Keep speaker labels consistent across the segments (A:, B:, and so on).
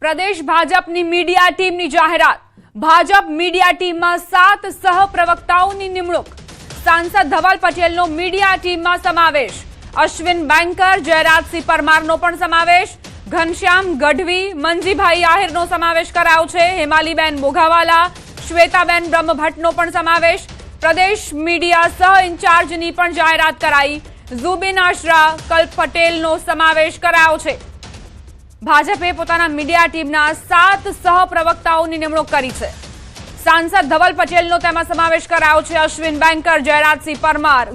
A: પ્રદેશ ભાજપની મીડિયા ટીમની જાહેરાત। ભાજપ મીડિયા ટીમમાં 7 સહપ્રવક્તાઓની નિમણૂક। સાંસદ ધવલ પટેલનો મીડિયા ટીમમાં સમાવેશ। અશ્વિન બેંકર, જયરાજસિંહ પરમારનો પણ સમાવેશ। ઘનશ્યામ ગઢવી, મંજીભાઈ આહિરનો સમાવેશ કરાયો છે। હેમાલીબેન બોઘાવાલા, શ્વેતાબેન બ્રહ્મભટ્ટનો પણ સમાવેશ। પ્રદેશ મીડિયા સહ ઇન્ચાર્જની પણ જાહેરાત કરાઈ। ઝુબીન આશરા, કલ્પ પટેલનો સમાવેશ કરાયો છે। ભાજપે પોતાના મીડિયા ટીમના 7 સહપ્રવક્તાઓની નિમણૂક કરી છે। સાંસદ ધવલ પટેલનો તેમાં સમાવેશ કરાયો છે। અશ્વિન બેંકર, જયરાજસિંહ પરમાર,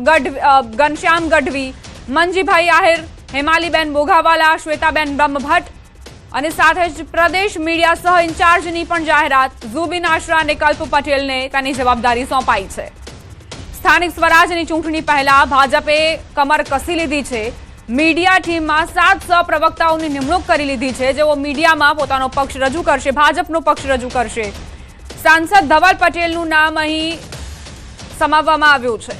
A: ઘનશ્યામ ગઢવી, મંજીભાઈ આહિર, હેમાલીબેન બોઘાવાલા, શ્વેતાબેન બ્રહ્મભટ્ટ અને સાથે જ પ્રદેશ મીડિયા સહ ઇન્ચાર્જની પણ જાહેરાત। ઝુબીન આશરા અને કલ્પ પટેલને તેની જવાબદારી સોંપાઈ છે। સ્થાનિક સ્વરાજની ચૂંટણી પહેલા ભાજપે કમર કસી લીધી છે। મીડિયા ટીમમાં 7 સહપ્રવક્તાઓની નિમણૂક કરી લીધી છે, જેઓ મીડિયામાં પોતાનો પક્ષ રજૂ કરશે, ભાજપનો પક્ષ રજૂ કરશે। સાંસદ ધવલ પટેલનું નામ અહીં સમાવવામાં આવ્યું છે।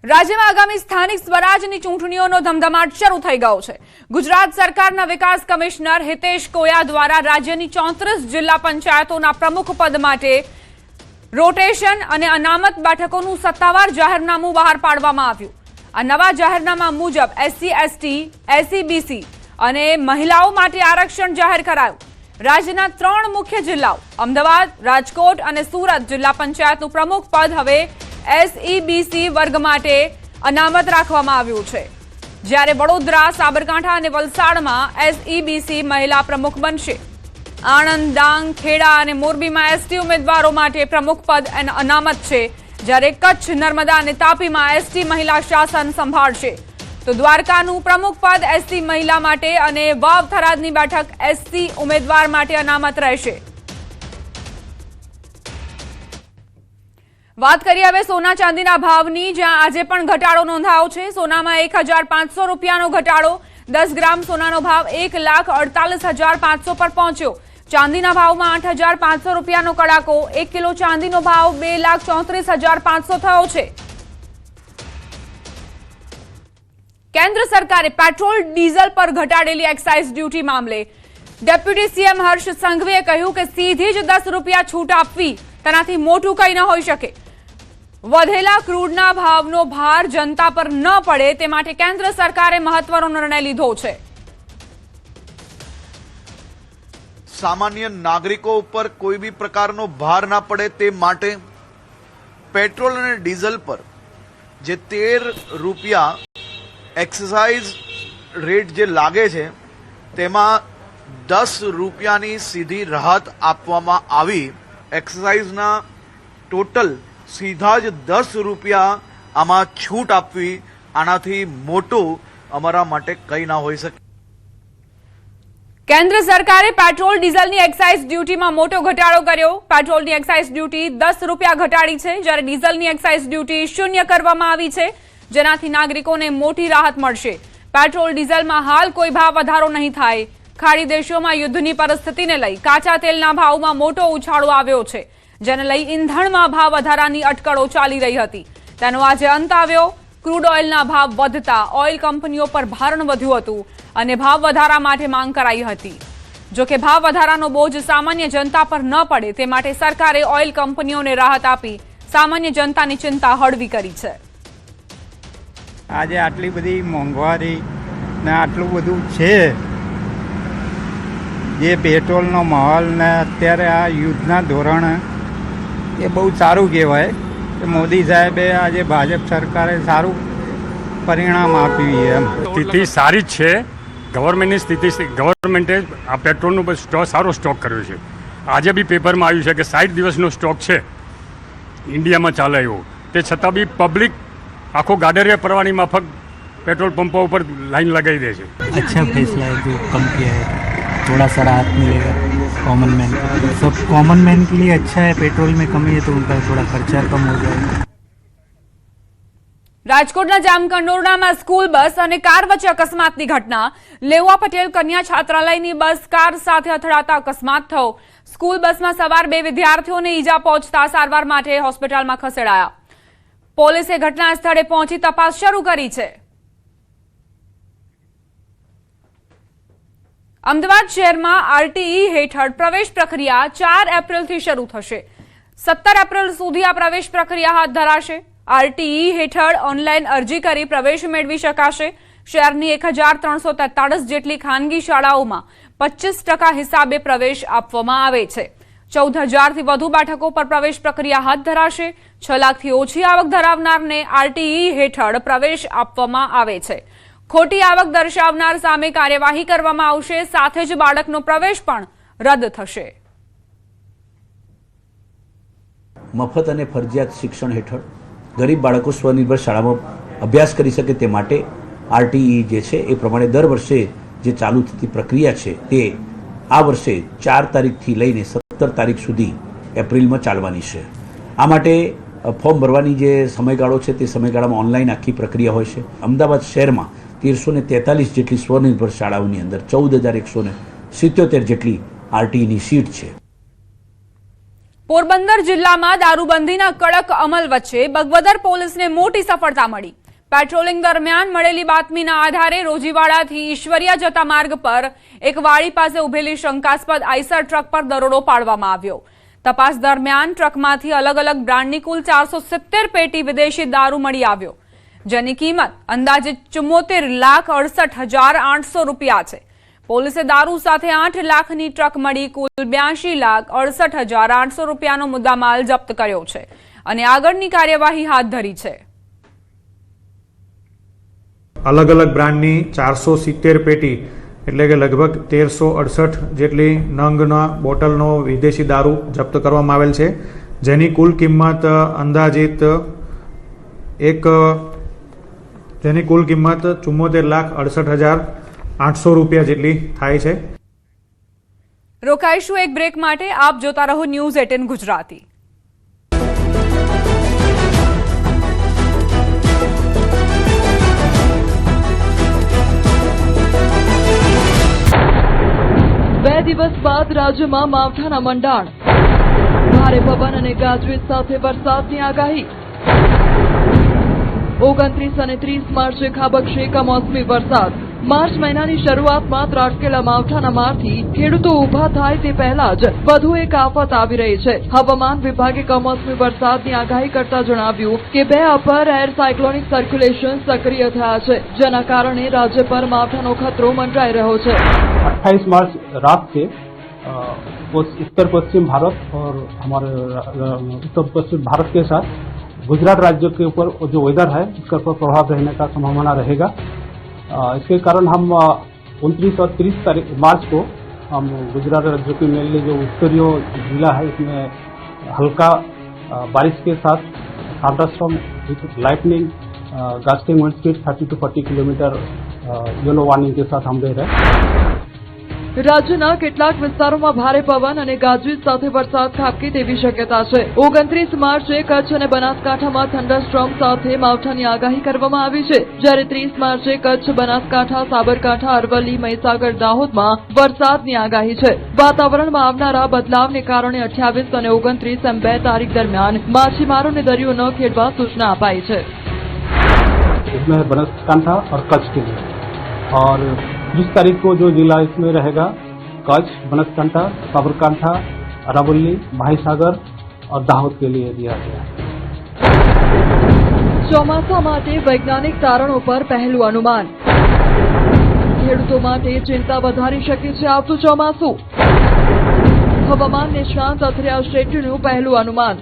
A: રાજ્યમાં આગામી સ્થાનિક સ્વરાજની ચૂંટણીઓનો ધમધમાટ શરૂ થઈ ગયો છે। ગુજરાત સરકારના વિકાસ કમિશનર હિતેશ કોયા દ્વારા રાજ્યની 34 જિલ્લા પંચાયતોના પ્રમુખ પદ માટે રોટેશન અને અનામત બેઠકોનું સત્તાવાર જાહેરનામું બહાર પાડવામાં આવ્યું। આ નવા જાહેરનામા મુજબ SC, ST, SEBC અને મહિલાઓ માટે આરક્ષણ જાહેર કરાયું। રાજ્યના 3 મુખ્ય જિલ્લાઓ અમદાવાદ, રાજકોટ અને સુરત જિલ્લા પંચાયતનું પ્રમુખ પદ હવે SEBC વર્ગ માટે અનામત રાખવામાં આવ્યું છે, જ્યારે વડોદરા, સાબરકાંઠા અને વલસાડમાં SEBC મહિલા પ્રમુખ બનશે। આણંદ, ડાંગ, ખેડા અને મોરબીમાં ST ઉમેદવારો માટે પ્રમુખ પદ અનામત છે, જ્યારે કચ્છ, નર્મદા અને તાપીમાં ST મહિલા શાસન સંભાળશે। તો દ્વારકાનું પ્રમુખ પદ SC મહિલા માટે અને વાવ થરાદની બેઠક SC ઉમેદવાર માટે અનામત રહેશે। વાત કરીએ હવે સોના ચાંદીના ભાવની, જ્યાં આજે પણ ઘટાડો નોંધાયો છે। સોનામાં 1500 રૂપિયાનો ઘટાડો। 10 ગ્રામ સોનાનો ભાવ 1,48,500 પર પહોંચ્યો। ચાંદીના ભાવમાં 8,500 રૂપિયાનો કડાકો। 1 કિલો ચાંદીનો ભાવ 2,34,500 થયો છે। કેન્દ્ર સરકારે પેટ્રોલ ડીઝલ પર ઘટાડેલી એક્સાઇઝ ડ્યુટી મામલે ડેપ્યુટી સીએમ હર્ષ સંઘવીએ કહ્યું કે સીધી જ 10 રૂપિયા છૂટ આપવી તેનાથી મોટું કંઈ ન હોઈ શકે। વધેલા ક્રૂડના ભાવનો ભાર જનતા પર ન પડે તે માટે કેન્દ્ર સરકારે મહત્વનો નિર્ણય લીધો છે।
B: સામાન્ય નાગરિકો ઉપર કોઈ બી પ્રકારનો ભાર ના પડે તે માટે પેટ્રોલ અને ડીઝલ પર જે 13 રૂપિયા એક્સાઇઝ રેટ જે લાગે છે તેમાં 10 રૂપિયાની સીધી રાહત આપવામાં આવી। એક્સાઇઝના ટોટલ સીધા જ 10 રૂપિયા આમાં છૂટ આપવી, આનાથી મોટું અમારા માટે કંઈ ના હોઈ શકે।
A: કેન્દ્ર સરકારે પેટ્રોલ ડીઝલની એક્સાઇઝ ડ્યુટીમાં મોટો ઘટાડો કર્યો। પેટ્રોલની એક્સાઇઝ ડ્યુટી 10 રૂપિયા ઘટાડી છે, જ્યારે ડીઝલની એક્સાઇઝ ડ્યુટી 0 કરવામાં આવી છે, જેનાથી નાગરિકોને મોટી રાહત મળશે। પેટ્રોલ ડીઝલમાં હાલ કોઈ ભાવ વધારો નહીં થાય। ખાડી દેશોમાં યુદ્ધની પરિસ્થિતિને લઈ કાચા તેલના ભાવમાં મોટો ઉછાળો આવ્યો છે, જેને લઈ ઈંધણમાં ભાવ વધારાની અટકળો ચાલી રહી હતી, તેનો આજે અંત આવ્યો। ક્રૂડ ઓઇલના ભાવ વધતા ઓઇલ કંપનીઓ પર ભારણ વધ્યું હતું અને ભાવ વધારા માટે માંગ કરાઈ હતી। જોકે ભાવ વધારાનો બોજ સામાન્ય જનતા પર ન પડે તે માટે સરકારે ઓઇલ કંપનીઓને રાહત આપી સામાન્ય જનતાની ચિંતા હળવી કરી છે।
C: આજે આટલી બધી મોંઘવારી ને આટલું બધું છે, જે પેટ્રોલનો માહોલ ને અત્યારે આ યુદ્ધના ધોરણે એ બહુ સારું કહેવાય કે મોદી સાહેબે આજે ભાજપ સરકારે સારું પરિણામ આપ્યું એમ।
D: સ્થિતિ સારી જ છે। ગવર્મેન્ટની સ્થિતિ, ગવર્મેન્ટે આ પેટ્રોલનો સારો સ્ટોક કર્યો છે। આજે બી પેપરમાં આવ્યું છે કે 60 દિવસનો સ્ટોક છે ઇન્ડિયામાં ચાલે એવો, તે છતાં બી પબ્લિક આખો ગાડરિયા પરવાની માફક पेट्रोल पंपों पर लाइन लगाई दे છે।
E: अच्छा फैसला है जो कम किया है, थोड़ा सा राहत मिलेगा कॉमन मैन को। सब कॉमन मैन के लिए अच्छा है, पेट्रोल में कमी है तो उनका थोड़ा खर्चा कम हो जाएगा।
A: રાજકોટના જામકંડોરણામાં સ્કૂલ બસ અને કાર વચ્ચે અકસ્માતની ઘટના। લેવા પટેલ કન્યા છાત્રાલયની બસ કાર સાથે અથડાતા અકસ્માત થયો। સ્કૂલ બસમાં સવાર 2 વિદ્યાર્થીઓને ઈજા પહોંચતા સારવાર માટે હોસ્પિટલમાં ખસેડાયા। પોલીસે ઘટના સ્થળે પહોંચી તપાસ શરૂ કરી છે। અમદાવાદ શહેરમાં આરટીઈ હેઠળ પ્રવેશ પ્રક્રિયા 4 એપ્રિલથી શરૂ થશે. 17 એપ્રિલ સુધી આ પ્રવેશ પ્રક્રિયા હાથ ધરાશે. આરટીઈ હેઠળ ઓનલાઈન અરજી કરી પ્રવેશ મેળવી શકાશે. શહેરની 1343 જેટલી ખાનગી શાળાઓમાં 25% હિસાબે પ્રવેશ આપવામાં આવે છે. 14,000થી વધુ બેઠકો પર પ્રવેશ પ્રક્રિયા હાથ ધરાશે. 6 લાખથી ઓછી આવક ધરાવનારને આરટીઈ હેઠળ પ્રવેશ આપવામાં આવે છે. ખોટી આવક દર્શાવનાર સામે કાર્યવાહી કરવામાં આવશે. સાથે જ બાળકનો પ્રવેશ પણ રદ થશે.
F: મફત અને ફરજિયાત શિક્ષણ હેઠળ ગરીબ બાળકો સ્વનિર્ભર શાળામાં અભ્યાસ કરી શકે તે માટે આરટીઈ જે છે એ પ્રમાણે દર વર્ષે જે ચાલુ થતી પ્રક્રિયા છે તે આ વર્ષે 4 તારીખથી લઈને 17 તારીખ સુધી એપ્રિલમાં ચાલવાની છે. આ માટે ફોર્મ ભરવાની જે સમયગાળો છે તે સમયગાળામાં ઓનલાઈન આખી પ્રક્રિયા હોય છે. અમદાવાદ શહેરમાં 1343 જેટલી સ્વનિર્ભર શાળાઓની અંદર 14,177 જેટલી આરટીઈની સીટ છે.
A: પોરબંદર જિલ્લામાં દારૂબંધીના કડક અમલ વચ્ચે બગવદર પોલીસને મોટી સફળતા મળી. પેટ્રોલિંગ દરમિયાન મળેલી બાતમીના આધારે રોજીવાડાથી ઈશ્વરિયા જતા માર્ગ પર એક વાડી પાસે ઉભેલી શંકાસ્પદ આઈસર ટ્રક પર દરોડો પાડવામાં આવ્યો. તપાસ દરમિયાન ટ્રકમાંથી અલગ અલગ બ્રાન્ડની કુલ 470 પેટી વિદેશી દારૂ મળી આવ્યો, જેની કિંમત અંદાજે 74,68,800 રૂપિયા છે. પોલીસે દારૂ સાથે 8 લાખની ટ્રક મળી કુલ 82,68,800 રૂપિયાનો મુદ્દામાલ જપ્ત કર્યો છે અને આગળની કાર્યવાહી હાથ ધરી છે.
G: અલગ અલગ બ્રાન્ડની 470 પેટી એટલે કે લગભગ 1368 જેટલી નંગના બોટલનો વિદેશી દારૂ જપ્ત કરવામાં આવેલ છે, જેની કુલ કિંમત અંદાજિત 74,68,800 રૂપિયા જેટલી થાય છે.
A: રોકાઈશું એક બ્રેક માટે. આપ જોતા રહો ન્યૂઝ 18 ગુજરાતી.
H: બે દિવસ બાદ રાજ્યમાં માવઠાના મંડાણ, ભારે પવન અને ગાજવીજ સાથે વરસાદની આગાહી. 29 અને 30 માર્ચે ખાબકશે કમોસમી વરસાદ. માર્ચ મહિનાની શરૂઆતમાં ત્રાટકેલા માવઠાના મારથી ખેડૂતો ઊભા થાય તે પહેલા જ વધુ એક આફત આવી રહી છે. હવામાન વિભાગે કમોસમી વરસાદની આગાહી કરતા જણાવ્યું કે 2 અપર એર સાયક્લોનિક સર્ક્યુલેશન સક્રિય થયા છે, જેના કારણે રાજ્ય પર માવઠાનો ખતરો મંડરાઈ રહ્યો છે.
I: 28 मार्च रात से उत्तर पश्चिम भारत और हमारे उत्तर पश्चिम भारत के साथ गुजरात राज्य के ऊपर जो वेदर है उसका प्रभाव रहने का संभावना रहेगा. इसके कारण हम 29 और 30 मार्च को हम गुजरात राज्य के मेनली जो उत्तरीय जिला है इसमें हल्का बारिश के साथ thunderstorm with lightning gusting wind speed 30 to 40 kilometre yellow warning के साथ हम दे रहे हैं.
H: રાજ્યના કેટલાક વિસ્તારોમાં ભારે પવન અને ગાજવીજ સાથે વરસાદ ખાબકે તેવી શક્યતા છે. 29 માર્ચે કચ્છ અને બનાસકાંઠામાં થંડરસ્ટ્રોમ સાથે માવઠાની આગાહી કરવામાં આવી છે, જ્યારે 30 માર્ચે કચ્છ, બનાસકાંઠા, સાબરકાંઠા, અરવલ્લી, મહીસાગર, દાહોદમાં વરસાદની આગાહી છે. વાતાવરણમાં આવનારા બદલાવને કારણે 28 અને 29 એમ 2 તારીખ દરમિયાન માછીમારોને દરિયો ન ખેડવા સૂચના અપાઈ છે.
I: इसमें है बनासकांठा और कच्छ के लिए, और 30 तारीख को जो जिला इसमें रहेगा कच्छ, बनासकांठा, साबरकांठा, अरावली, महासागर और दाहोद के लिए दिया गया है.
H: ચોમાસા માટે વૈજ્ઞાનિક તારણો પર પહેલું અનુમાન. ખેડૂતો માટે ચિંતા વધારી શકે છે આવતું ચોમાસું. હવામાન નિષ્ણાંત અથર્યા શેટ્ટીનું પહેલું અનુમાન.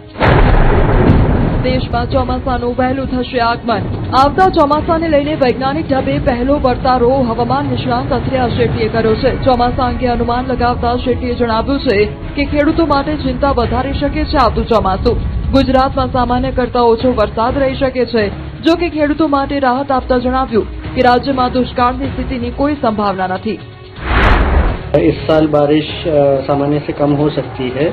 H: દેશમાં ચોમાસાનું વહેલું થશે આગમન. આવતા ચોમાસાને લઈને વૈજ્ઞાનિક ઢબે પહેલો વર્તારો હવામાન નિષ્ણાંત અથર્યા શેટ્ટીએ કર્યો છે. ચોમાસા અંગે અનુમાન લગાવતા શેટ્ટીએ જણાવ્યું છે કે ખેડૂતો માટે ચિંતા વધારી શકે છે આવતું ચોમાસું. ગુજરાતમાં સામાન્ય કરતા ઓછો વરસાદ રહી શકે છે. જો કે ખેડૂતો માટે રાહત આપતા જણાવ્યું કે રાજ્યમાં દુષ્કાળની સ્થિતિની કોઈ સંભાવના નથી.
J: इस साल बारिश सामान्य से कम हो सकती है.